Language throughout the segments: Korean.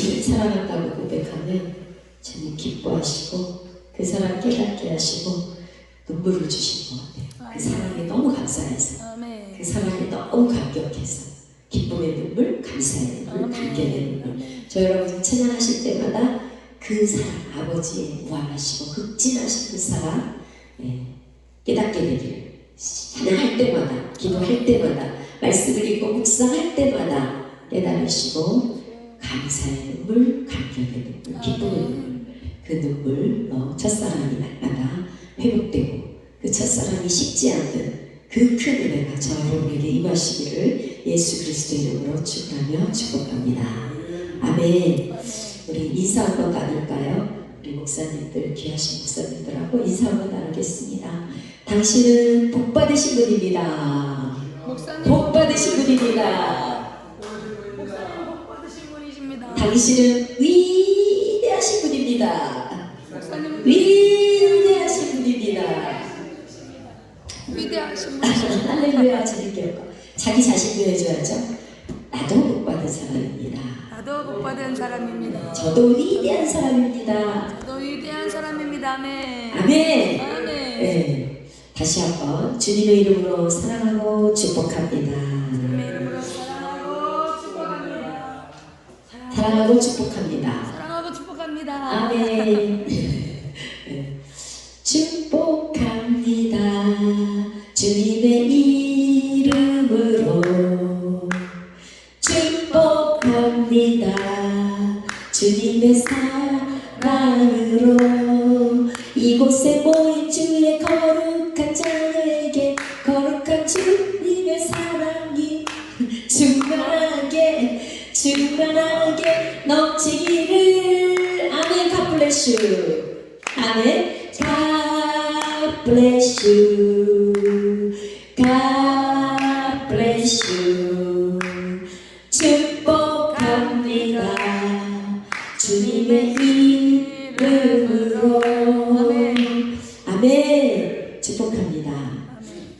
예수를 사랑한다고 고백하면 주님 기뻐하시고 그 사랑 깨닫게 하시고 눈물을 주신 것 같아요. 그 사랑에 너무 감사해서, 그 사랑에 너무 감격해서 기쁨의 눈물, 감사의 눈물, 감격의 눈물. 저 여러분 찬양하실 때마다 그 사랑, 아버지의 무한하시고 극진하신 그 사랑 깨닫게 되기를, 찬양할 때마다, 기도할 때마다, 말씀을 읽고 묵상할 때마다 깨달으시고 감사의 눈물, 감격의 눈물, 기쁨의 눈물, 그 눈물 첫사랑이 날마다 회복되고 그 첫사랑이 식지 않는 그 큰 은혜가 저 여러분에게 임하시기를 예수 그리스도의 이름으로 축원하며 축복합니다. 아멘. 우리 인사 한번 나눌까요? 우리 목사님들, 귀하신 목사님들하고 인사 한번 나누겠습니다. 당신은 복 받으신 분입니다. 복 받으신 분입니다. 목사님 복 받으신 분이십니다. 당신은 위대하신 분입니다. 위대하신 분입니다. 위대하신 분이십니다. 할렐루야. 자기 자신도 해줘야죠. 나도 복 받은 사람입니다. 나도 복 받은 사람입니다. 저도 위대한 사람입니다. 저도 위대한 사람입니다. 아멘. 아멘. 아멘. 네. 다시 한번 주님의 이름으로 사랑하고 축복합니다. 주님의 이름으로 사랑하고 축복합니다. 사랑하고 축복합니다. 사랑하고 축복합니다. 아멘. 네. 축복합니다. 주님의 이름으로 축복합니다. 주님의 사랑으로 이곳에 모인 주의 거룩한 자녀에게 거룩한 주님의 사랑이 충만하게 넘치기를. 아멘. God bless you. 아멘. God bless you. God bless you. 축복합니다. 주님의 이름으로. 아멘. 축복합니다.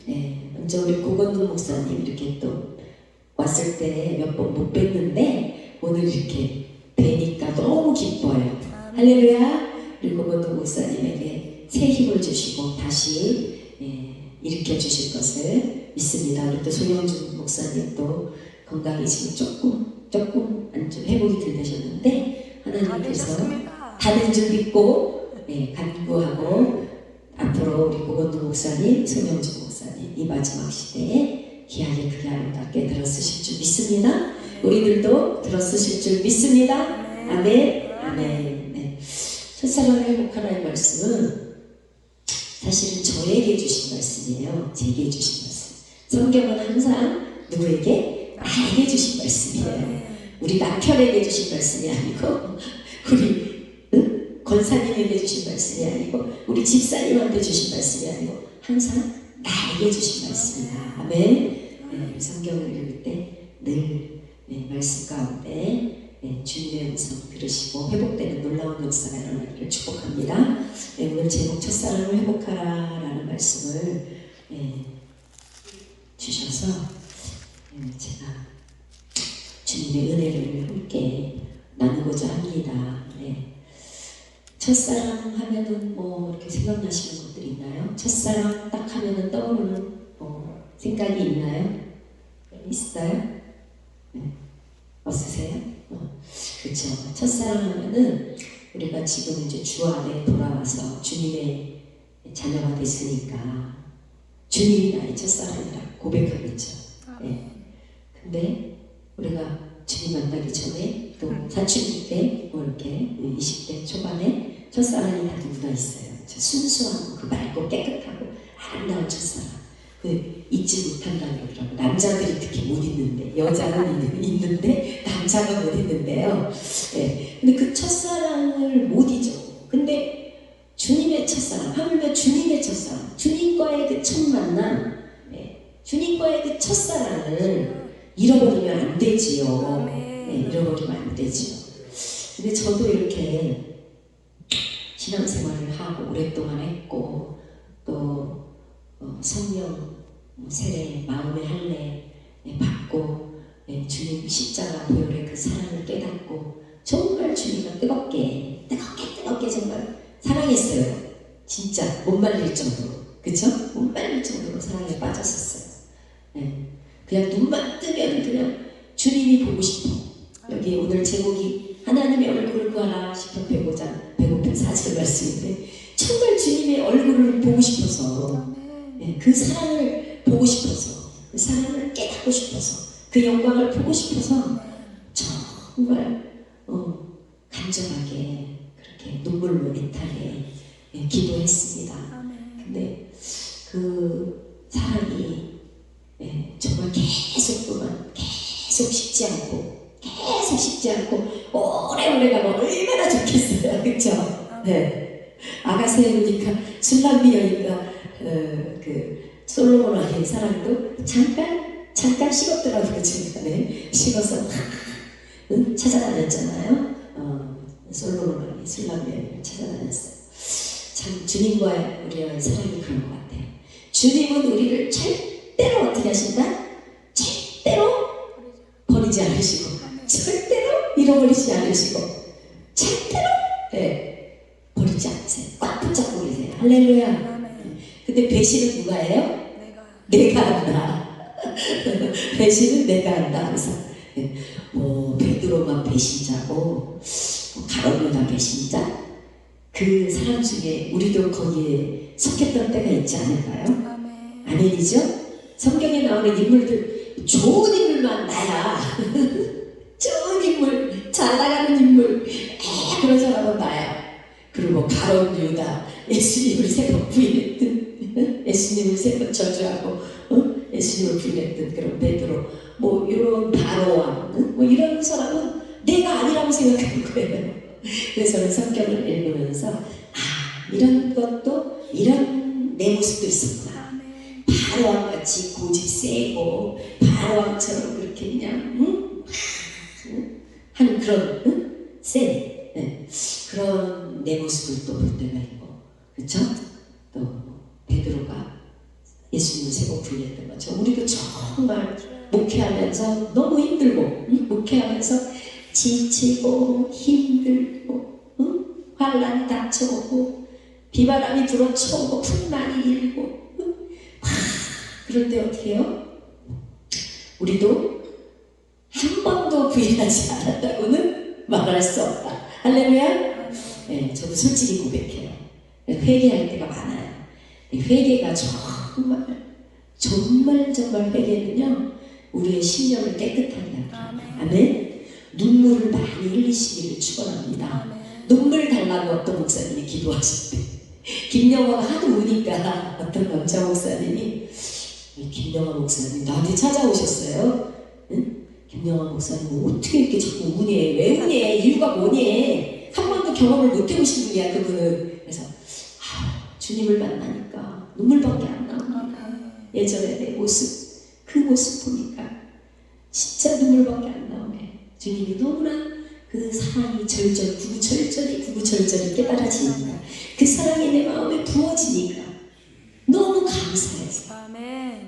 네, 먼저 우리 고건동 목사님 이렇게 또 왔을 때 몇 번 못 뵀는데 오늘 이렇게 뵈니까 너무 기뻐요. 할렐루야. 우리 고건동 목사님에게 새 힘을 주시고 다시 일으켜 주실 것을 믿습니다. 우리 또 손영준 목사님도 건강이 지금 조금 안 좀 회복이 덜 되셨는데 하나님께서 다 된 줄 믿고 간구하고 앞으로 우리 고건도 목사님, 손영준 목사님 이 마지막 시대에 귀하게 크게 아름답게 들어쓰실 줄 믿습니다. 우리들도 들어쓰실 줄 믿습니다. 아멘. 아멘. 네. 첫사랑을 회복하라는 말씀은 사실은 저에게 주신 말씀이에요. 제게 주신 말씀. 성경은 항상 누구에게? 나에게 주신 말씀이에요. 우리 남편에게 주신 말씀이 아니고 우리 권사님에게 주신 말씀이 아니고 우리 집사님한테 주신 말씀이 아니고 항상 나에게 주신 말씀이다. 아멘. 네, 성경을 읽을 때 늘 말씀 가운데 주님의 음성 들으시고 회복되는 놀라운 역사가 일어나기를 축복합니다. 오늘 제목 첫사랑을 회복하라 라는 말씀을 주셔서 제가 주님의 은혜를 함께 나누고자 합니다. 첫사랑 하면은 뭐 이렇게 생각나시는 것들이 있나요? 첫사랑 딱 하면은 떠오르는 생각이 있나요? 있어요? 없으세요? 그렇죠. 첫사랑 하면은 우리가 지금 이제 주 안에 돌아와서 주님의 자녀가 됐으니까 주님이 나의 첫사랑이라 고백하겠죠. 근데 우리가 주님 만나기 전에 또 사춘기 때 뭐 이렇게 20대 초반에 첫사랑이 다 묻어 있어요. 순수하고 그 맑고 깨끗하고 아름다운 첫사랑. 잊지 못한다고 그러더라고요. 남자들이 특히 못 잊는데 여자는 있는데 남자가 못 잊는데요. 근데 그 첫사랑을 못 잊어. 근데 주님의 첫사랑, 하물며 주님의 첫사랑, 주님과의 그 첫 만남, 주님과의 그 첫사랑을 잃어버리면 안 되지요. 잃어버리면 안 되지요. 근데 저도 이렇게 신앙생활을 하고 오랫동안 했고 또 성령 세례, 마음의 할례 받고 주님 십자가 보혈의 그 사랑을 깨닫고 정말 진짜 못 말릴 정도로, 그쵸? 못 말릴 정도로 사랑에 빠졌었어요. 네. 그냥 눈만 뜨면 그냥 주님이 보고 싶어. 여기 오늘 제목이 하나님의 얼굴을 구하라 시편 105장 105편 4절 말씀인데 정말 주님의 얼굴을 보고 싶어서, 네, 그 사랑을 보고 싶어서, 그 사랑을 깨닫고 싶어서, 그 영광을 보고 싶어서 정말 간절하게 그렇게 눈물로 애타게, 예, 기도했습니다. 근데 그 사랑이, 예, 정말 계속 식지 않고 오래오래 가면 얼마나 좋겠어요. 그쵸? 네. 아가새우니까 술람미 여인과 그 솔로몬 왕의 사랑도 잠깐 식었더라고요. 중간에 식어서 찾아다녔잖아요. 솔로몬 왕이 술람미 여인을 찾아다녔어요. 참 주님과의 우리의 사랑이 그런 것 같아요. 주님은 우리를 절대로 어떻게 하신다? 절대로 버리지 않으시고, 절대로 잃어버리지 않으시고, 절대로, 네, 버리지 않으세요. 꽉 붙잡고 계세요. 할렐루야. 근데 배신은 누가 해요? 내가 한다. 배신은 내가 한다. 그래서 베드로가 배신자고 가룟유다 배신자, 그 사람 중에 우리도 거기에 속했던 때가 있지 않을까요? 아멘이죠? 성경에 나오는 인물들, 좋은 인물만 나야. 좋은 인물, 잘 나가는 인물, 그런 사람은 나야. 그리고 가룟유다, 예수님을 세 번 부인했던, 예수님을 세 번 저주하고 예수님을 부인했던 그런 베드로, 뭐 이런 바로왕, 뭐 이런 사람은 내가 아니라고 생각하는 거예요. 그래서 저는 성경을 읽으면서 이런 것도, 이런 내 모습도 있었구나. 바로왕같이 고집 세고 바로왕처럼 그렇게 그냥 하는 그런 센, 네, 그런 내 모습을 또 볼 때가 있고, 그쵸? 또 베드로가 예수님을 세 번 부인했던 것처럼 우리도 정말 목회하면서 너무 힘들고, 목회하면서 지치고 힘들고, 환란이 닥쳐오고 비바람이 불어쳐오고 풍랑이 일고, 그럴 때 어떻게 해요? 우리도 한 번도 부인하지 않았다고는 말할 수 없다. 할렐루야? 네, 저도 솔직히 고백해요. 회개할 때가 많아요. 회개가 정말 회개는요, 우리의 심령을 깨끗하게 하게. 아멘. 눈물을 많이 흘리시기를 축원합니다. 눈물 달라고 어떤 목사님이 기도하셨대. 김영화가 하도 우니까 어떤 남자 목사님이, 김영화 목사님 나한테 찾아오셨어요. 응? 김영화 목사님 어떻게 이렇게 자꾸 우니? 왜 우니? 이유가 뭐니? 한 번도 경험을 못 해보신 분이야 그분은. 그래서 주님을 만나니까 눈물밖에 안 나오네. 예전에 내 모습, 그 모습 보니까 진짜 눈물밖에 안 나오네. 주님이 너무나 그 사랑이 구구절절이 깨달아지니까, 그 사랑이 내 마음에 부어지니까 너무 감사해서,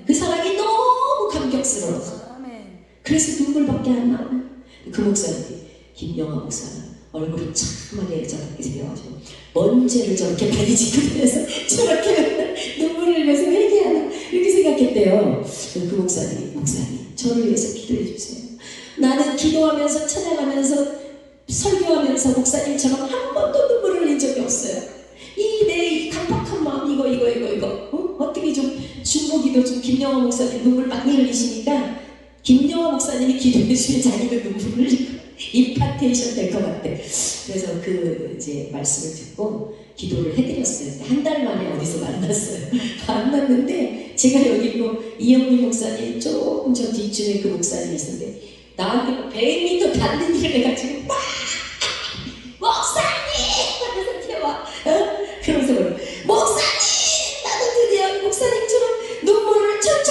그 사랑이 너무 감격스러워서, 그래서 눈물밖에 안 나오네. 그 목사님, 김영화 목사는 얼굴이 참하게 저렇게 생겨가지고 뭔 죄를 저렇게 많이 짓고 다녀서 저렇게 눈물을 흘려서 회개하나, 이렇게 생각했대요. 그 목사님 저를 위해서 기도해 주세요. 나는 기도하면서 찬양하면서 설교하면서 목사님처럼 한 번도 눈물을 흘린 적이 없어요. 내 강박한 마음, 이거 어떻게 좀 중보기도 좀 김영화 목사님 눈물 많이 흘리시니까 김영화 목사님이 기도해 주시면 자기도 눈물을 흘리고 임파테이션 될 것 같아. 그래서 그 이제 말씀을 듣고 기도를 해드렸어요. 한 달 만에 어디서 만났어요. 만났는데 제가 여기 있고 이영민 목사님 조금 저 뒤쯤에 그 목사님이 있었는데 나한테 100m 닿는 일을 해가지고 막 목사님! 하면서 튀어와. 그러면서 목사님! 나도 드디어 목사님처럼 눈물을 철철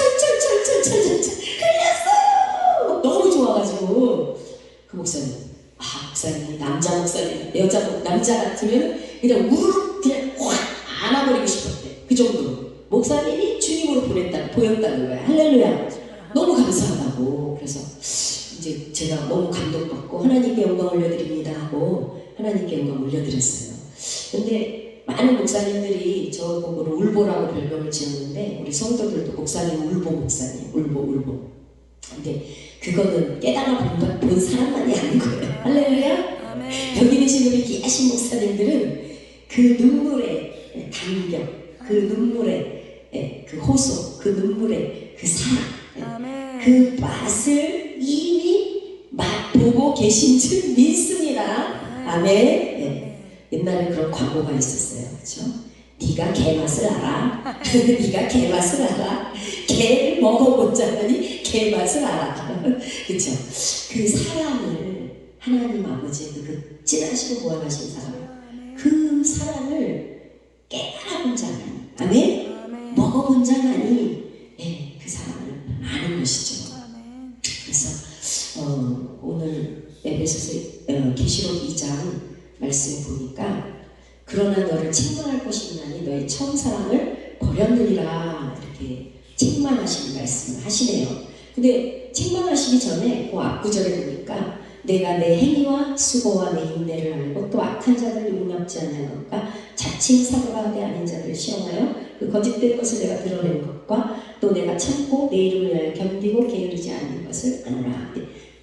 흘렸어요. 너무 좋아가지고 그 목사님, 목사님, 남자 목사님, 남자 같으면 그냥 우르르 그냥 확 안아버리고 싶었대. 그 정도로 목사님이 주님으로 보였다는 거야. 할렐루야. 너무 감사하다고. 그래서 이제 제가 너무 감동받고 하나님께 영광 올려드립니다 하고 하나님께 영광 올려드렸어요. 근데 많은 목사님들이 저 보고는 울보라고 별명을 지었는데 우리 성도들도 목사님 울보 목사님 울보. 근데 그거는 깨달아 본 사람만이 아닌 거예요. 할렐루야. 아멘. 여기 계신 우리 귀하신 목사님들은 그 눈물의 감격, 그 눈물의 그 호소, 그 눈물의 그 사랑, 아멘. 그 맛을 이미 맛보고 계신 줄 믿습니다. 아멘. 옛날에 그런 광고가 있었어요. 그렇죠? 네가 개 맛을 알아. 네가 개 맛을 알아. 개를 먹어본 자만이 개 맛을 알아. 그렇죠? 그 사랑을 하나님 아버지의 그 진하시고 무한하신 사랑, 그 사랑을 깨달아본 자만이, 아멘? 아멘. 먹어본 자만이 그 사랑을 아는 것이죠. 아멘. 그래서 오늘 에베소서 계시록 2장 말씀 보니까 그러나 너를 책망할 것이 있나니 너의 처음 사랑을 버렸느니라 이렇게 책망하시는 말씀을 하시네요. 근데 책망하시기 전에 그 앞구절에 보니까 내가 내 행위와 수고와 내 인내를 알고 또 악한 자들을 용납지 않는 것과 자칭 사도가 되 아닌 자들을 시험하여 그 거짓된 것을 내가 드러낸 것과 또 내가 참고 내 이름을 위하여 견디고 게으르지 않는 것을 아노라.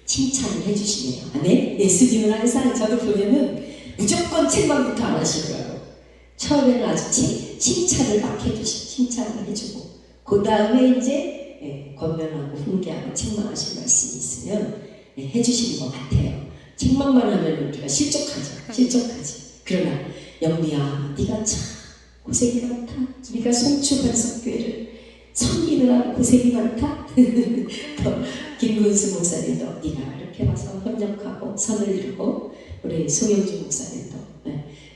칭찬을 해주시네요. 아멘. 예수님은 항상 저도 보면은 무조건 책망부터 안 하시고요. 처음에는 아주 칭찬을 막 해주시고 칭찬을 해주고 그 다음에 이제 권면하고 훈계하고 책망하신 말씀이 있으면 해주시는 것 같아요. 책망만 하면 우리가 실족하지. 그러나 영미야, 네가 참 고생이 많다. 네가 송추반석교회를 섬기느라 고생이 많다. 김근수 목사님도 네가 이렇게 와서 협력하고 선을 이루고 우리 송영주 목사님도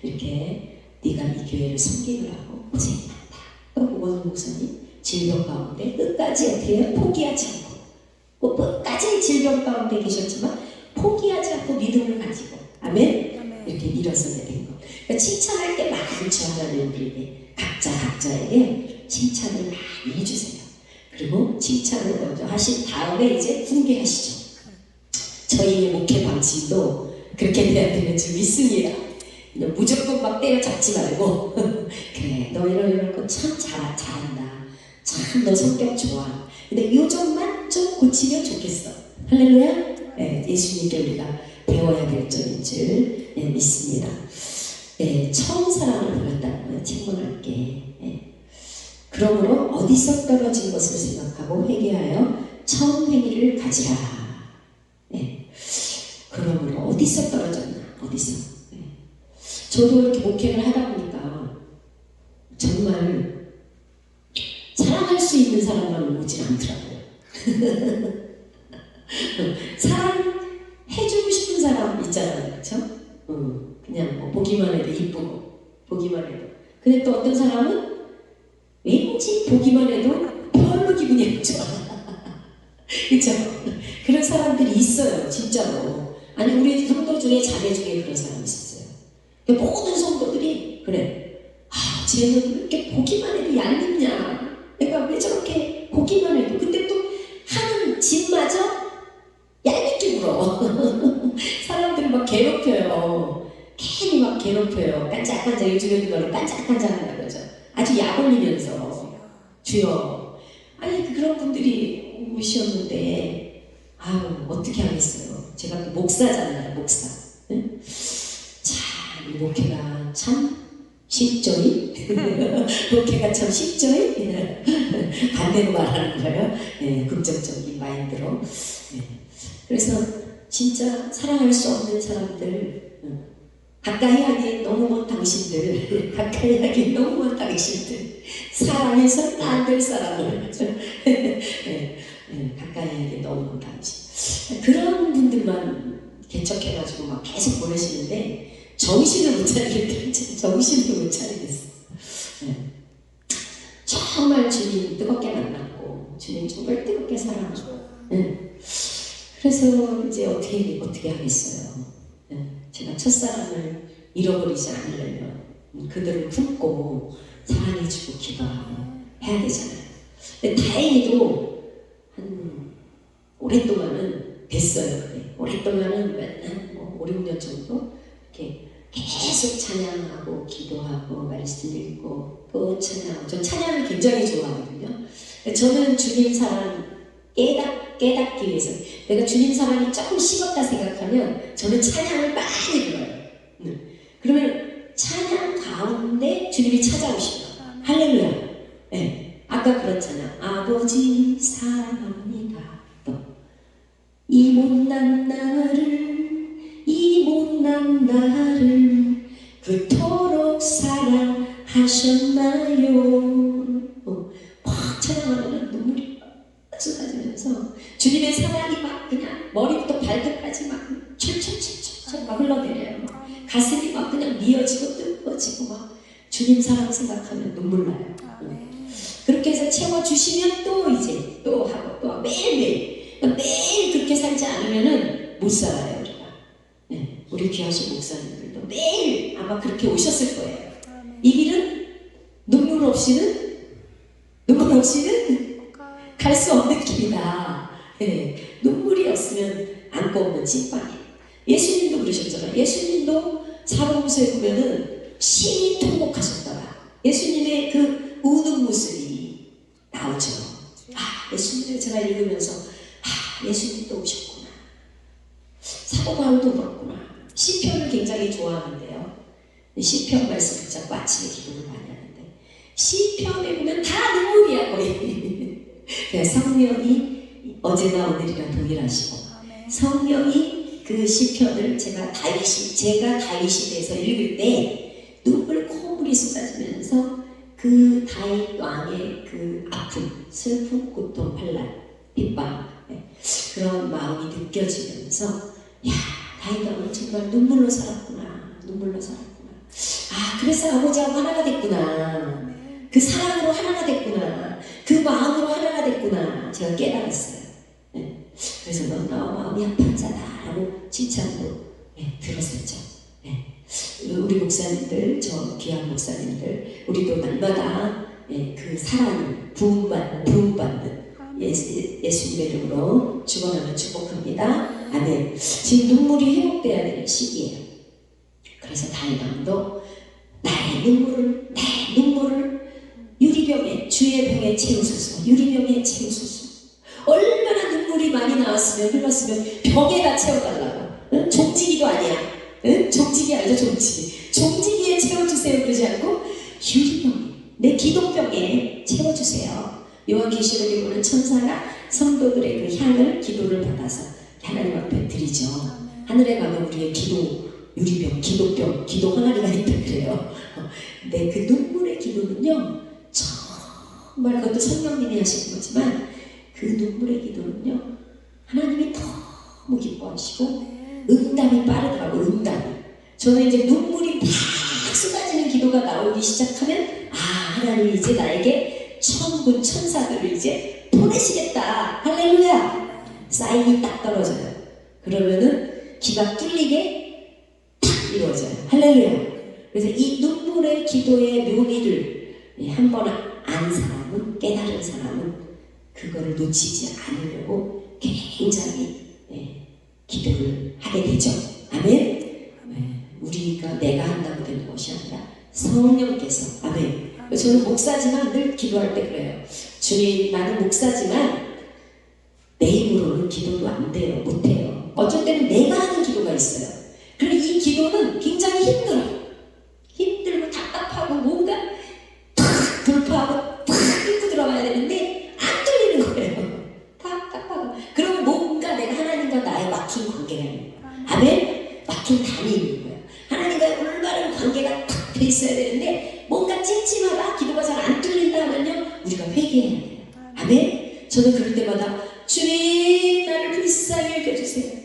이렇게 네가 이 교회를 섬기느라고 고생이 많다. 또 오건우 목사님 질병 가운데 끝까지 어떻게 포기하지 않고 끝까지 질병 가운데 계셨지만 포기하지 않고 믿음을 가지고 아멘? 이렇게 일어서게 된 것. 그러니까 칭찬할 게 많죠. 하나님 우리에게 각자에게 칭찬을 많이 해주세요. 그리고 칭찬을 먼저 하신 다음에 이제 훈계하시죠. 저희의 목회 방식도 그렇게 돼야 되는 줄 믿습니다. 무조건 막 때려잡지 말고 그래 너 이런 거 참 잘한다. 참 너 성격 좋아. 근데 요 점만 좀 고치면 좋겠어. 할렐루야. 예수님께 우리가 배워야 될 점인 줄 믿습니다. 처음 사랑을 버렸다는 거예요. 책망할게. 그러므로 어디서 떨어진 것을 생각하고 회개하여 처음 행위를 가지라. 그러므로 어디서 떨어졌나? 어디서? 저도 이렇게 목회를 하다 보니까 정말 사랑할 수 있는 사람만 오질 않더라고요. 사랑해주고 싶은 사람 있잖아요. 그렇죠? 그냥 뭐 보기만 해도 이쁘고 보기만 해도. 근데 또 어떤 사람은 왠지 보기만 해도 별로 기분이 안 좋아. 그렇죠? 그런 사람들이 있어요. 진짜로. 아니 우리 성도 중에 자매 중에 그런 사람이 있었어요. 모든 성도들이 그래. 쟤는 왜 이렇게 보기만 해도 얄밉냐. 내가 왜 저렇게 보기만 해도. 근데 또 하는 짓마저 얄밉게 굴어. 사람들을 막 괴롭혀요. 괜히 막 괴롭혀요. 깐짝깐짝 요즘에도 말로 깐짝깐짝한다 그러죠. 아주 약 올리면서 주여. 아니 그런 분들이 오셨는데 어떻게 하겠어요. 제가 또 목사잖아요. 목사. 네? 참 이 목회가 참 쉽죠이? 목회가 참 쉽죠이? 반대로 말하는 거예요. 긍정적인 마인드로. 그래서 진짜 사랑할 수 없는 사람들, 가까이 하기엔 너무 먼 당신들, 가까이 하기엔 너무 먼 당신들, 사랑해서는 안 될 사람을 가까이 하기엔 너무 먼 당신. 그런 분들만 개척해가지고 막 계속 보내시는데 정신을 못 차리겠다. 정신을 못 차리겠어. 정말 주님 뜨겁게 만났고 주님 정말 뜨겁게 사랑하고. 그래서 이제 어떻게 하겠어요. 제가 첫사랑을 잃어버리지 않으려면 그들을 품고 사랑해주고 기도하고 해야 되잖아요. 근데 다행히도 한 오랫동안은 됐어요. 오랫동안은 맨날 5, 6년 정도 이렇게 계속 찬양하고 기도하고 말씀 읽고 또 찬양하고, 전 찬양을 굉장히 좋아하거든요. 저는 주님 사랑 깨닫기 위해서, 내가 주님 사랑이 조금 식었다 생각하면 저는 찬양을 많이 불러요. 그러면 찬양 가운데 주님이 찾아오시죠. 할렐루야. 네. 아까 그렇잖아. 아버지 사랑합니다. 또 이 못난 나를 그토록 사랑하셨나요. 막 찬양하면 눈물이 쏟아지면서 주님의 사랑이 막 그냥 머리부터 발끝까지 막 철철철철 막 흘러내려요. 가슴이 막 그냥 미어지고 뜨거워지고 막 주님 사랑 생각하면 눈물 나요. 그렇게 해서 채워주시면 또 이제 또 하고 또 매일매일 그렇게 살지 않으면은 못 살아요, 우리가. 네, 우리 귀하신 목사님들도 매일 아마 그렇게 오셨을 거예요. 이 길은 눈물 없이는 갈 수 없는 길이다. 네, 눈물이 없으면 안고 없는 찐빵이에요. 예수님도 그러셨잖아요. 예수님도 사복음서에 보면은 심히 통곡하셨더라. 예수님의 그 우는 모습이 나오죠. 예수님을 제가 읽으면서 예수님도 오셨구나. 사도 바울도 그렇구나. 시편을 굉장히 좋아하는데요. 시편 말씀 붙잡고 아침에 기도를 많이 하는데 시편에 보면 다 눈물이야 거의. 성령이 어제나 오늘이랑 동일하시고 성령이 그 시편을 제가 다윗이 돼서 읽을 때 눈물 콧물이 쏟아지면서 그 다윗 왕의 그 아픔, 슬픔, 고통, 환난, 핍박, 그런 마음이 느껴지면서 다윗 왕은 정말 눈물로 살았구나. 그래서 아버지하고 하나가 됐구나. 그 사랑으로 하나가 됐구나. 그 마음으로 하나가 됐구나. 제가 깨달았어요. 그래서 넌 나와 마음이 합한 자다라고 칭찬도 들었었죠. 우리 목사님들, 저 귀한 목사님들, 우리도 날마다 그 사랑, 부음받는 예수님의 이름으로 축원하며 축복합니다. 아멘. 지금 눈물이 회복돼야 되는 시기예요. 그래서 다윗 왕도 나의 눈물을 유리병에, 주의 병에 채우소서. 유리병에 채우소서. 얼마나 눈물이 많이 나왔으면 흘렀으면 병에다 채워달라고. 종지기도 아니야. 종지기 알죠? 종지기에 채워주세요 그러지 않고 유리병에, 내 기도병에 채워주세요. 요한계시록에 보는 천사가 성도들의 그 향을, 기도를 받아서 하나님 앞에 드리죠. 하늘에 가면 우리의 기도 유리병, 기도병, 기도 항아리가 있다 그래요. 근데 그 눈물의 기도는요, 정말 그것도 성령님이 하시는 거지만 그 눈물의 기도는요, 하나님이 너무 기뻐하시고 응답이 빠르더라고. 응답이. 저는 이제 눈물이 막 쏟아지는 기도가 나오기 시작하면 하나님이 이제 나에게 천군 천사들을 이제 보내시겠다. 할렐루야. 사인이 딱 떨어져요. 그러면은 기가 뚫리게 탁 이루어져요. 할렐루야. 그래서 이 눈물의 기도의 묘미를 한번 안 사람은, 깨달은 사람은 그거를 놓치지 않으려고 굉장히 기도를 하게 되죠. 아멘. 우리가 내가 한다고 되는 것이 아니라 성령께서. 아멘. 저는 목사지만 늘 기도할 때 그래요. 주님, 나는 목사지만 내 힘으로는 기도도 안 돼요. 못 해요. 어쩔 때는 내가 하는 기도가 있어요. 그리고 이 기도는 굉장히 힘들고 답답하고 뭔가 탁 돌파하고 탁 뚫고 들어가야 되는데 안 뚫리는 거예요. 답답하고. 그러면 뭔가 내가 하나님과 나의 막힌 관계가 있는 거예요. 아멘? 막힌 담이 있는 거예요. 하나님과의 올바른 관계가 탁 돼 있어야 되는데 뭔가 찜찜하다, 기도가 잘 안 뚫린다 하면요, 우리가 회개해야 돼요. 아멘? 저는 그럴 때마다 주님, 나를 불쌍히 여겨주세요.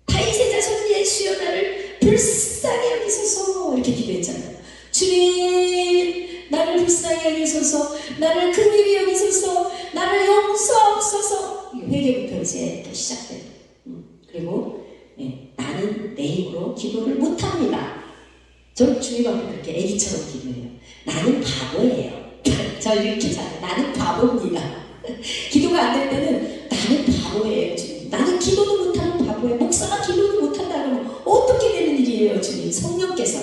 다윗의 자손 예수여, 나를 불쌍히 여기소서. 이렇게 기도했잖아요. 주님, 나를 불쌍히 여기소서. 나를 긍휼히 여기소서. 나를 용서하옵소서. 회개부터 이제 시작돼요. 그리고 나는 내 힘으로 기도를 못합니다. 저는 주님 앞에 그렇게 애기처럼 기도해요. 나는 바보예요. 저 이렇게 잘해요. 나는 바보입니다. 기도가 안 될 때는 나는 바보예요. 주님. 나는 기도도 못하는 바보예요. 목사가 기도도 못한다 그러면 어떻게 되는 일이에요? 성령이요 주님, 성령께서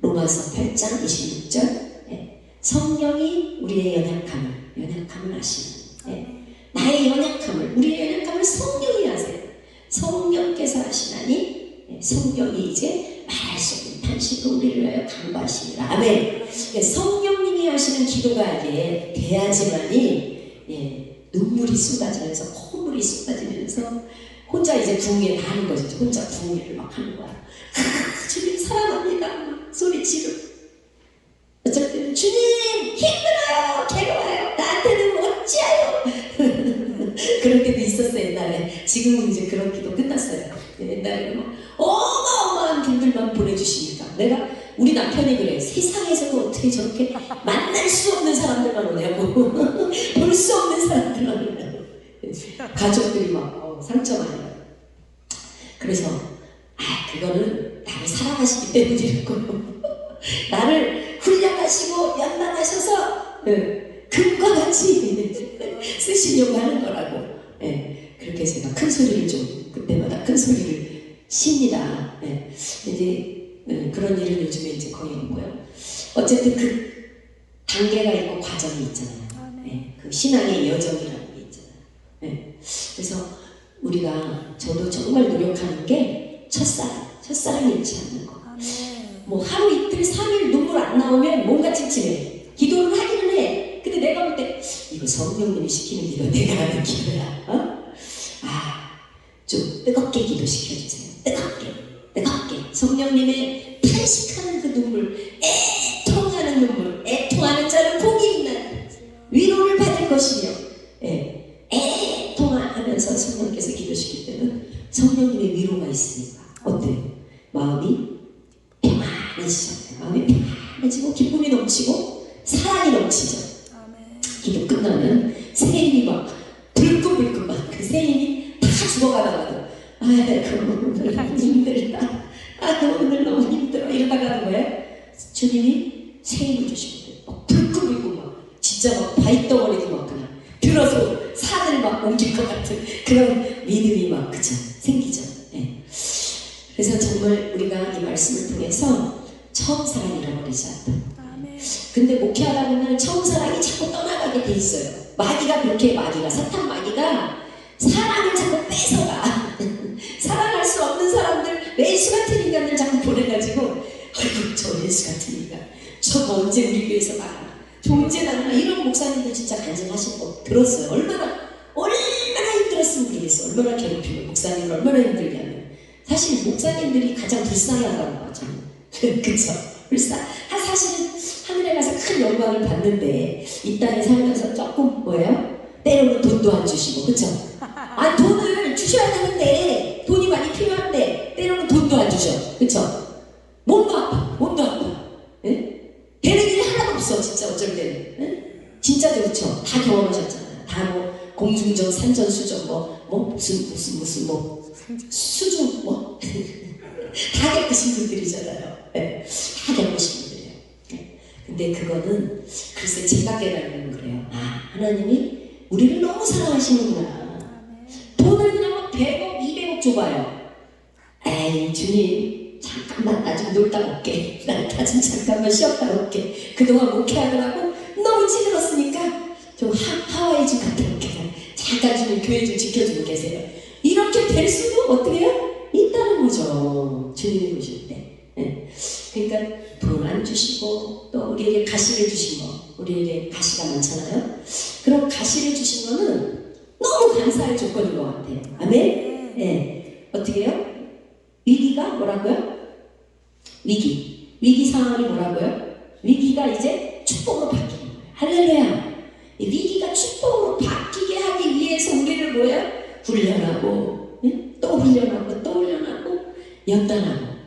로마서 8장 26절 성령이 우리의 연약함을 아시는 나의 연약함을, 우리의 연약함을 성령이 하세요. 성령께서 하시나니 성령이 이제 말할 수 없는 탄식으로 우리를 위하여 간구하시니라. 아멘. 성령님이 하시는 기도가 이게 돼야지만이 눈물이 쏟아지면서 콧물이 쏟아지면서 혼자 이제 부흥회 다 하는 거죠. 혼자 부흥회를 막 하는 거야. 주님 사랑합니다. 막 소리 지르고. 어쩔 때는 주님 힘들어요. 괴로워요. 나한테는 어찌하요. 그런 때도 있었어요 옛날에. 지금은 이제 그런 기도 끝났어요. 옛날에는 막 어마어마한 분들만 보내주시니까 내가 우리 남편이 그래. 세상에서는 어떻게 저렇게 만날 수 없는 사람들만 오냐고. 볼 수 없는 사람들만 오냐고. 가족들이 막 상처만 해요. 그래서 그거는 나를 사랑하시기 때문이라고. 나를 훈련하시고 연단하셔서 금과 같이 쓰시려고 하는 거라고. 그렇게 제가 큰 소리를 좀 그때마다 큰 소리를 십니다. 이제 그런 일은 요즘에 이제 거의 없고요. 어쨌든 그 단계가 있고 과정이 있잖아요. 그 신앙의 여정이라는 게 있잖아요. 그래서 우리가 저도 정말 노력하는 게 첫사랑 잃지 않는 거. 뭐 하루 이틀 3일 눈물 안 나오면 뭔가 찝찝해. 기도를 하기는 해. 근데 내가 볼 때 이거 성령님이 시키는 기도 내가 하는 기도야. 좀 뜨겁게 기도시켜주세요. 뜨겁게 성령님의 탄식하는 그 눈물, 애통하는 눈물, 애통하는 자는 복이 있는 위로를 받을 것이며 애통하면서 성령께서 기도시킬 때는 성령님의 위로가 있으니까 어때요? 마음이 평안해지죠. 마음이 평안해지고 기쁨이 넘치고 사랑이 넘치죠. 기도 끝나면 새 힘이 막 불끈불끈 막 그 새 힘이 다 죽어가다가도 오늘 너무 힘들다. 오늘 너무 힘들어. 이러다가 하는 거예요. 주님이 새 힘을 주시거든요. 막 불끈불끈 막 진짜 막 바위덩어리도 막 그냥 들어서 산을 막 옮길 것 같은 그런 믿음이 막 그죠 생기죠. 그래서 정말 우리가 이 말씀을 통해서 처음 사랑 잃어버리지 않다. 근데 목회하다 보면 처음 사랑이 자꾸 떠나가게 돼 있어요. 마귀가 그렇게 사탄 마귀가 사랑을 자꾸 뺏어가. 사랑할 수 없는 사람들, 예수 같은 인간들 자꾸 보내가지고 아이고 저 예수 같은 인간 저거 언제 우리 교회에서 나가나 저 언제 나가나. 이런 목사님들 진짜 간증하신 거 들었어요. 얼마나 힘들었으면 모르겠어. 얼마나 괴롭히고 목사님을 얼마나 힘들게 하면. 사실 목사님들이 가장 불쌍하다고 하죠. 그쵸? 사실은 하늘에 가서 큰 영광을 받는데 이 땅에 살면서 조금 뭐예요? 때로는 돈도 안 주시고 그쵸? 돈을 주셔야 되는데 돈이 많이 필요한데 때로는 돈도 안 주셔. 그쵸? 몸도 아파. 되는 일이 하나도 없어 진짜 어쩔 때는. 진짜 그렇죠? 다 경험하셨잖아요. 다 뭐 공중전, 산전, 수전 무슨 수중 다 겪으신 분들이잖아요. 다 겪으신 분들이에요. 근데 그거는 글쎄 제가 깨달으면 그래요. 하나님이 우리를 너무 사랑하시는구나. 돈을 그냥 막 100억, 200억 줘봐요. 에이 주님 잠깐만 나 좀 놀다 올게. 나 좀 잠깐만 쉬었다 올게. 그동안 목회하느라고 너무 찌들었으니까 좀 하와이 좀 갔다 올게. 잠깐 주님 교회 좀 지켜주고 계세요. 이렇게 될 수도 어떻게 해요? 있다는 거죠. 주님이 보실 때. 그러니까 돈 안 주시고 또 우리에게 가시를 주신 거. 우리에게 가시가 많잖아요. 그럼 가시를 주신 거는 너무 감사할 조건인 것 같아요. 아멘? 어떻게 해요? 위기가 뭐라고요? 위기 상황이 뭐라고요? 위기가 이제 축복으로 바뀌는 거예요. 할렐루야. 위기가 축복으로 바뀌게 하기 위해서 우리를 뭐예요? 훈련하고 또 훈련하고 연단하고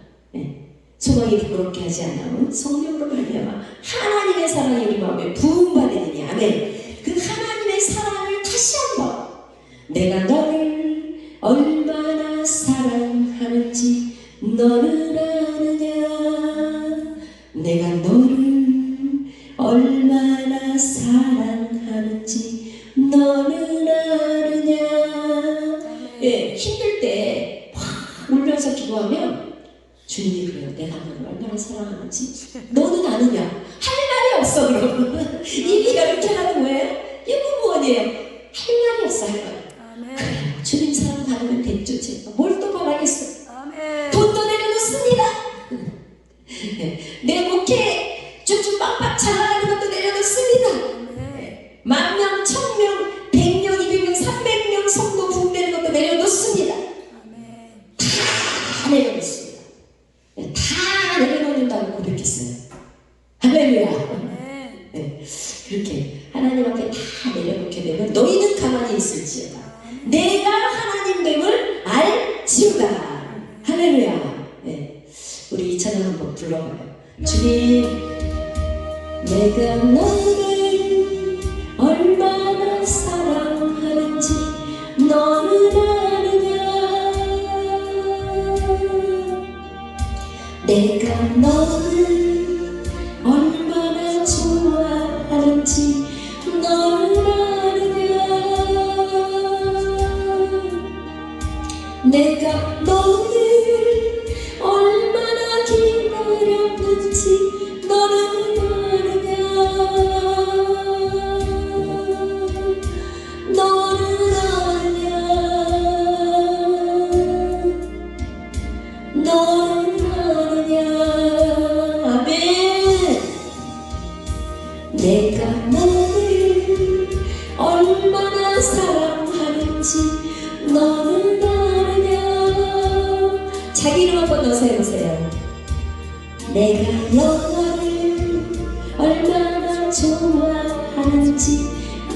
소망이 부끄럽게 하지 않으면 성령으로 말미암아 하나님의 사랑이 우리 마음에 부음받으느니. 아멘. 그 하나님의 사랑을 다시 한번 내가 너를 얼마나 사랑하는지 너는 아느냐. 내가 너를 얼마나 사랑하는지 너는 아느냐. 힘들 때 막 울면서 기도하면 주님 그래요. 내가 너를 얼마나 사랑하는지 너는 아느냐? 할 말이 없어. 그러면 이미가 이렇게 하는 거예요? 이거 무언이에요? 할 말이 없어. 할 말. 아멘. 그래요. 주님 사랑 받으면 됐죠. 제가 뭘 또 바라겠어. 아멘. 돈도 내려놓습니다. 내 목회 쭉쭉 빡빡 잘 나가는 것도 내려놓습니다. 아멘. 10,000명, 1,000명, 100명, 200명, 300명 성도 부흥되는 것도 내려놓습니다. 아멘. 다 내려놓습니다. 다 내려놓는다고 고백했어요. 할렐루야. 아멘. 네, 그렇게 하나님 앞에 다 내려놓게 되면 너희는 가만히 있을지어다. 내가 하나님됨을 알지어다. 할렐루야. 네, 우리 이 찬양 한번 불러봐요. 주님, 내가 너를 얼마나 사랑하는지 너는 아느냐. 내가 너를 얼마나 좋아하는지 너는 아느냐. 내가 너를 얼마나 기다렸는지 너는 아느냐. 너는 아느냐. 너는 아느냐. 아멘. 내가 너를 얼마나 사랑하는지 너는 아느냐. 자기 이름 한번 넣어서 해보세요. 내가 너를 얼마나 좋아하는지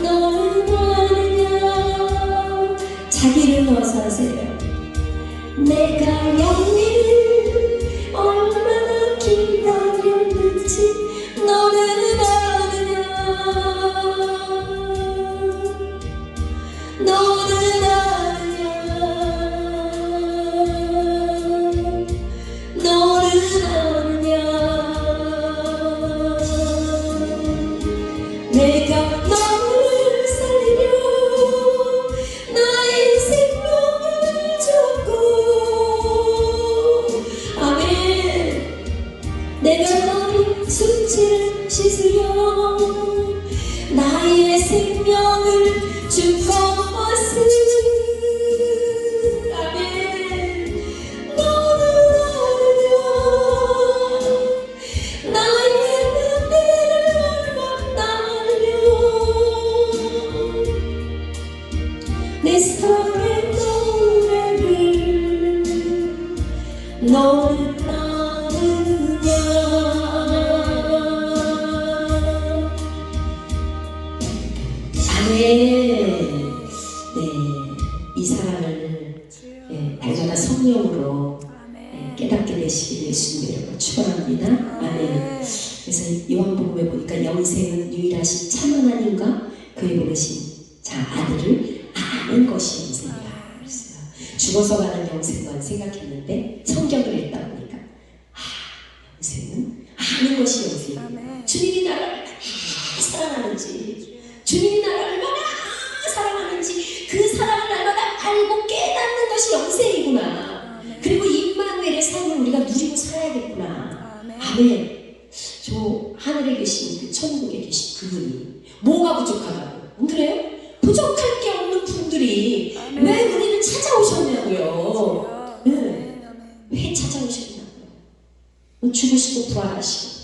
너는 아느냐. 자기 이름 넣어서 하세요. 내가 영리를 얼마나 기다렸는지 너는 아느냐. 너는 아느냐. 너는 아느냐. 내가 너를 살리려 나의 생명을 줬고. 아멘. 내가 너의 수치를 씻으려 나의 생명을 준 것을. 아멘. 너는 아느냐. 나의 눈물을 만나려 내 사랑의 노래를 너는 아느냐. 아멘. 네, 이 사랑을 날마다 성령으로 깨닫게 되시길 예수님의 이름으로 축원합니다. 아멘. 그래서 요한복음에 보니까 영생은 유일하신 참 하나님과 그의 보내신 자 아들을 아는 것이 영생이라 그랬어요. 죽어서 가는 영생만 생각했는데 성경을 읽다 보니까 영생은 아는 것이 영생이에요. 주님이 나를 얼마나 사랑하는지, 주님이 나를 얼마나 사랑하는지 그 사랑을 날마다 알고 깨닫는 것이 영생이구나. 그리고 임마누엘의 삶을 우리가 누리고 살아야겠구나. 아멘. 저 하늘에 계신 그 천국에 계신 그분이 뭐가 부족하다고? 안 그래요? 부족할 게 없는 분들이 왜 우리를 찾아오셨냐고요. 네. 왜 찾아오셨냐고요. 죽으시고 부활하시고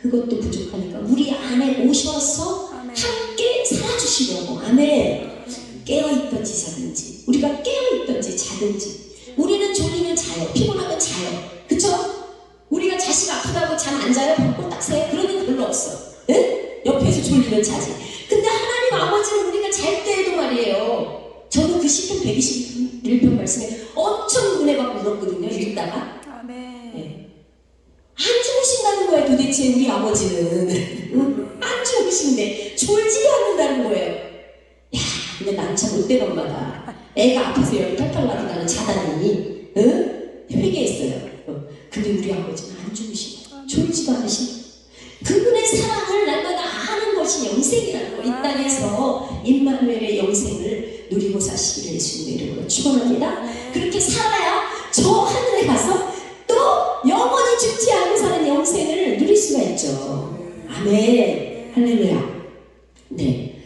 그것도 부족하니까 우리 안에 오셔서 함께 살아주시려고. 아멘. 깨어있던지 자든지, 우리가 깨어있던지 자든지, 우리는 졸리면 자요, 피곤하면 자요. 그쵸? 우리가 자식 아프다고 잠 안 자요? 벚꽃 새요? 그런 건 별로 없어. 응? 옆에서 졸리면 자지. 근데 하나님 아버지는 우리가 잘 때에도 말이에요. 저는 그 시편 121편 말씀에 엄청 은혜 받고 울었거든요. 읽다가. 네. 안 죽으신다는 거예요. 도대체 우리 아버지는. 안 죽으신데 졸지도 않는다는 거예요. 야, 근데 난 참 못된 엄마다. 애가 아파서 열이 팔팔 나도 나는 자다니. 응? 회개했어요. 근데 우리 아버지는 안 죽으시고 졸지도 않으시고 그분의 사랑을 날마다 아는 것이 영생이라는 거. 이 땅에서 임마누엘의 영생을 누리고 사시기를 예수님의 이름으로 축원합니다. 그렇게 살아야 저 하늘에 가서 또 영생을 누릴 수가 있죠. 아멘. 할렐루야. 네.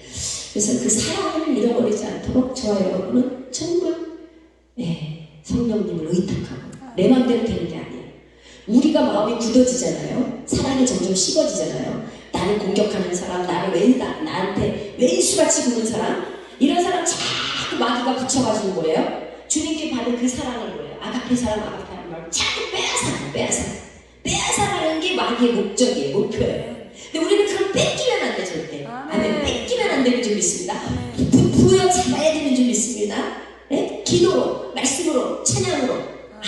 그래서 그 사랑을 잃어버리지 않도록 저와 여러분은 정말 성령님을 의탁하고 내 마음대로 되는 게 아니에요. 우리가 마음이 굳어지잖아요. 사랑이 점점 식어지잖아요. 나를 공격하는 사람, 나한테 왼수같이 구는 사람, 이런 사람 자꾸 마귀가 붙여가지고 뭐예요? 주님께 받은 그 사랑을 뭐예요? 아가페 사랑, 아가페 하는 말 자꾸 빼앗아가는 게 마귀의 목적이에요, 목표예요. 근데 우리는 그걸 뺏기면 안 돼, 절대. 아멘. 뺏기면 안 되는 줄 믿습니다. 부여잡아야 되는 줄 믿습니다. 네? 기도로, 말씀으로, 찬양으로.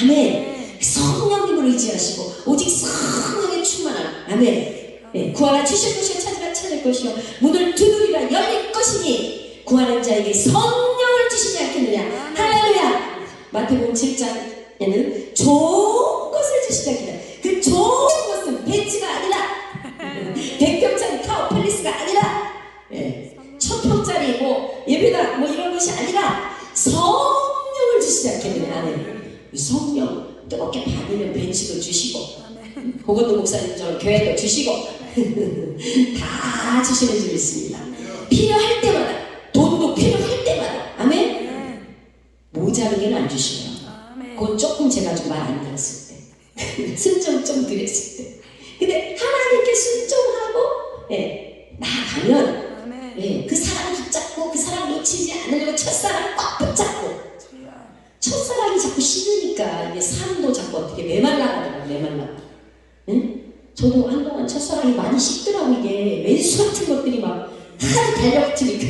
아멘. 성령님을 의지하시고 오직 성령의 충만함. 아멘. 네. 구하라 주실 것이요 찾으라 찾을 것이요 문을 두드리라 열릴 것이니 구하는 자에게 성령을 주시지 않겠느냐. 할렐루야. 마태복음 7장에는 좋은 것을 주시다 기다. 그 좋은 것은 벤츠가 아니라 100평짜리 타워 팰리스가 아니라 1000평짜리 예배당 이런 것이 아니라 성령을 주시지 않겠느냐. 네. 성령 뜨겁게 받으면 벤츠도 주시고 고건도 목사님처럼 교회도 주시고 다 주시는 줄 믿습니다. 필요할 때마다, 돈도 필요할 때마다. 아멘. 모자르게는 안 주시고요. 그건 조금 제가 좀 말 안 들었을 때 순종 좀 드렸을 때. 근데 하나님께 순종하고 나아가면 그 사랑 붙잡고 그 사랑 놓치지 않으려고 첫사랑 꽉 붙잡고. 첫사랑이 자꾸 식으니까 이게 삶도 자꾸 어떻게 메말라가더라고요. 응? 저도 한동안 첫사랑이 많이 식더라고. 이게 왼수 같은 것들이 막 하도 달려붙으니까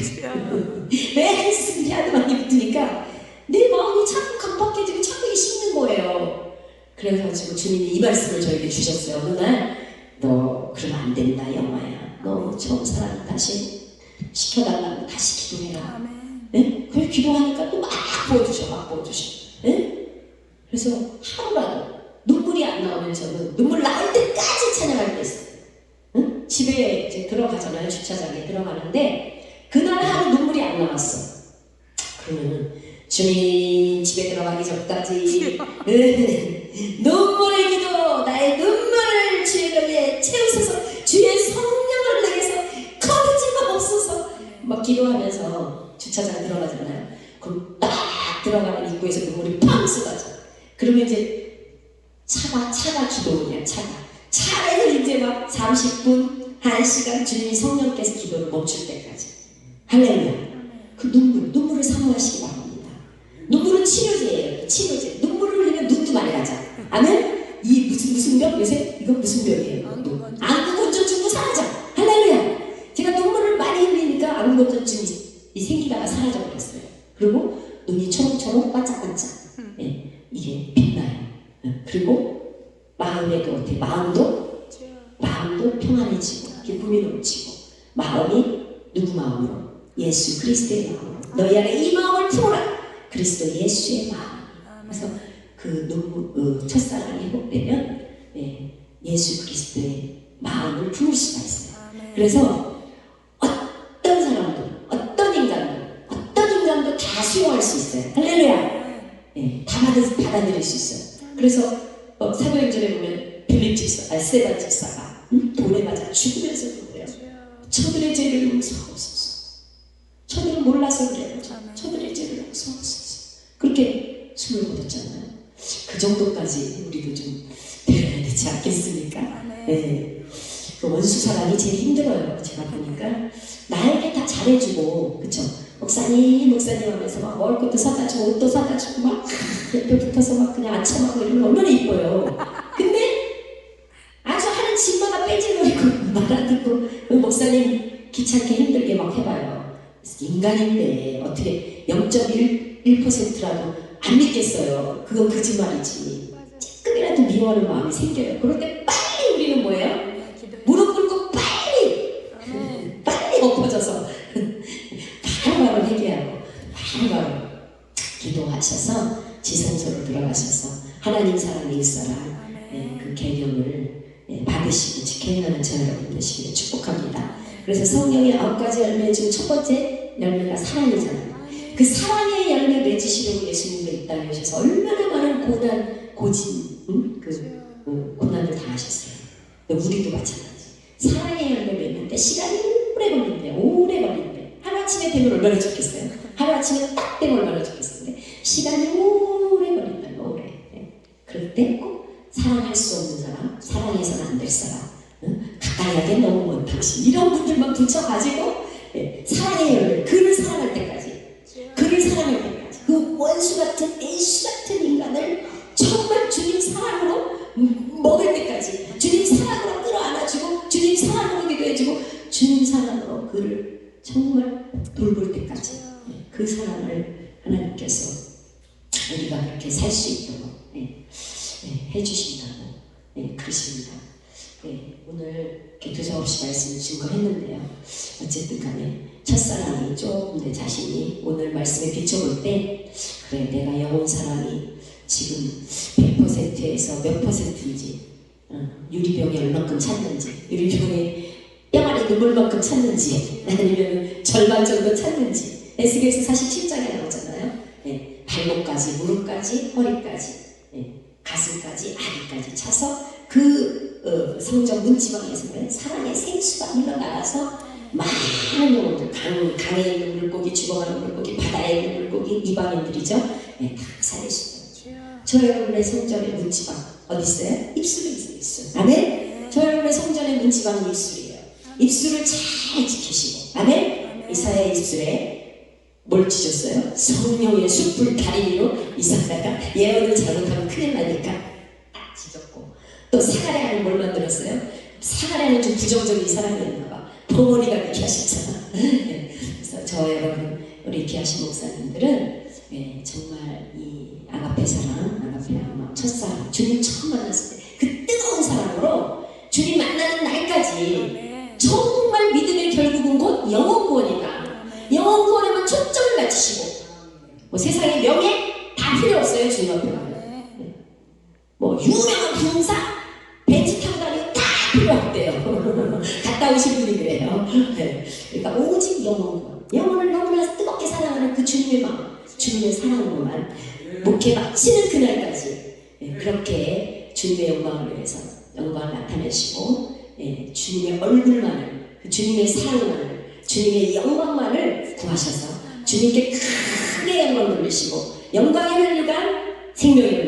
왼수들이 하도 많이 붙으니까 내 마음이 자꾸 강박해지고 자꾸 이게 식는 거예요. 그래가지고 주님이 이 말씀을 저에게 주셨어요. 어느 날 너 그러면 안 된다 영화야. 너 처음 사랑 다시 시켜달라고 다시 기도해라. 네? 그걸 기도하니까 또 막 부어주셔. 네? 그래서 하루라도 눈물이 안 나오면 저는 눈물 나올 때까지 찬양할 때 있어요. 응? 집에 이제 들어가잖아요. 주차장에 들어가는데 그날 하루 눈물이 안 나왔어. 그러면은 주님 집에 들어가기 전까지 눈물의 기도, 나의 눈물을 주의 위에 채우소서, 주의 성령을 내게서 거두지 마옵소서 막 기도하면서 주차장 들어가잖아요. 그럼 딱 들어가는 입구에서 눈물이 팡 쏟아져. 그러면 이제 차가 기도냐. 차에서 이제 막 30분, 1시간 주님이 성령께서 기도를 멈출 때까지. 할렐루야. 그 눈물을 사모하시기 바랍니다. 눈물은 치료제예요. 치료제. 눈물을 흘리면 눈도 맑아져. 아멘? 이 무슨 병? 요새 이건 무슨 병이에요? 안구건조증도 사라져. 할렐루야. 제가 눈물을 많이 흘리니까 안구건조증이 생기다가 사라져 버렸어요. 그리고 눈이 초록초록 반짝반짝. 이게 빛나요. 그리고 마음의 그 어떻게 마음도 평안해지고 기쁨이 넘치고. 마음이 누구 마음으로? 예수 그리스도의 마음으로. 너희 안에 이 마음을 품어라. 그리스도 예수의 마음. 그래서 그 첫사랑이 회복되면 예수 그리스도의 마음을 품을 수가 있어요. 그래서 어떤 사람도 어떤 인간도 다 수용할 수 있어요. 할렐루야. 다 받아들일 수 있어요. 그래서 사도행전에 보면 빌립 집사, 스데반 집사가 돌에 맞아 죽으면서 그래요. 저들의 죄를 용서하옵소서. 저들은 몰라서 그래요. 저들의 죄를 용서하옵소서. 그렇게 숨을 거뒀잖아요. 그 정도까지 우리도 좀 되어야 되지 않겠습니까? 네. 그 원수 사랑이 제일 힘들어요. 제가 보니까 나에게 다 잘해주고, 그쵸? 목사님 하면서 막 먹을 것도 사다 주고 옷도 사다 주고 막 옆에 붙어서 막 그냥 아첨하고 이러면 얼마나 이뻐요. 근데 아주 하는 집마다 빼질거리고 말 안 듣고 목사님 귀찮게 힘들게 막 해봐요. 인간인데 어떻게 0.1%라도 안 믿겠어요. 그건 거짓말이지. 조금이라도 미워하는 마음이 생겨요. 그럴 때 빨리 우리는 뭐예요? 무릎 꿇고 빨리 엎어져서 바로 회개하고 바로 기도하셔서 지성소로 들어가셔서 하나님 사랑 일사랑 그 개념을 받으시고 지켜나가는 저와 여러분 되시기를 축복합니다. 그래서 성령의 9가지 열매 중 첫 번째 열매가 사랑이잖아요. 그 사랑의 열매 맺으시려고 예수님도 이 땅에 오셔서 얼마나 많은 고난을 다 하셨어요. 우리도 마찬가지. 사랑의 열매 맺는데 시간이 오래 걸린대. 오래 걸린대. 하루아침에 되면 얼마나 좋겠어요? 하루아침에 딱 되면 얼마나 좋겠어요? 근데 시간이 오래 걸린다. 오래. 그럴 때 꼭 사랑할 수 없는 사람, 사랑해서는 안 될 사람, 가까이 하기엔 너무 먼 당신, 이런 분들만 붙여가지고 사랑의 열매, 그를 사랑할 때까지, 그를 사랑할 때까지, 그 원수 같은 애수 같은 인간을 정말 주님 사랑으로 먹을 때까지, 주님 사랑으로 끌어안아주고, 주님 사랑으로 기도해주고, 주님 사랑으로 그를 정말 돌볼 때까지 그 사랑을 하나님께서 우리가 그렇게 살 수 있도록 해주신다고 그러십니다. 오늘 이렇게 두서없이 말씀을 증거했는데요. 어쨌든 간에 첫사랑이 조금 내 자신이 오늘 말씀에 비춰볼 때 그래 내가 영혼 사랑이 지금 100%에서 몇 %인지 유리병에 얼마큼 찼는지 유리병에 뼈아래 눈물만큼 찼는지 아니면 절반 정도 찼는지 에스겔서 47장에 나오잖아요. 발목까지 무릎까지 허리까지 가슴까지 아기까지 차서 그 성전 문지방에서는 사랑의 생수가 흘러나가서 많은 영혼들 강에 있는 물고기, 죽어가는 물고기, 바다에 있는 물고기, 이방인들이죠. 다 살리시죠. 저 여러분의 성전의 문지방 어디 있어요? 입술에 있어요. 입술. 아멘. 저 여러분의 성전의 문지방은 입술이에요. 입술을 잘 지키시고 아멘. 이사야의 입술에 뭘 지셨어요? 성령의 숯불 다리미로 이사야가 예언을 잘못하면 큰일 나니까 딱 지졌고 또 사가랴는 뭘 만들었어요? 사가랴는 좀 부정적인 사람이었나 봐. 벙어리가 이렇게 하셨잖아. 그래서 저 여러분 우리 귀하신 목사님들은 정말 이 아가페 사랑, 아가페 마음, 첫사랑 주님 처음 만났을 때 그 뜨거운 사랑으로 주님 만나는 날까지 정말 믿음의 결국은 곧 영원 구원이다. 영원 구원에만 초점을 맞추시고 뭐 세상에 명예 다 필요 없어요. 주님 앞에 가면 뭐 유명한 부흥사 벤츠 타고 다니고 다 필요 없대요. 갔다 오신 분이 그래요. 그러니까 오직 영원 구원, 영혼을 너무나 뜨겁게 사랑하는 그 주님의 마음, 주님의 사랑으로만 목회 마치는 그날까지 그렇게 주님의 영광을 위해서 영광을 나타내시고 주님의 얼굴만을, 주님의 사랑만을, 주님의 영광만을 구하셔서 주님께 크게 영광을 돌리시고 영광의 혈류가 생명의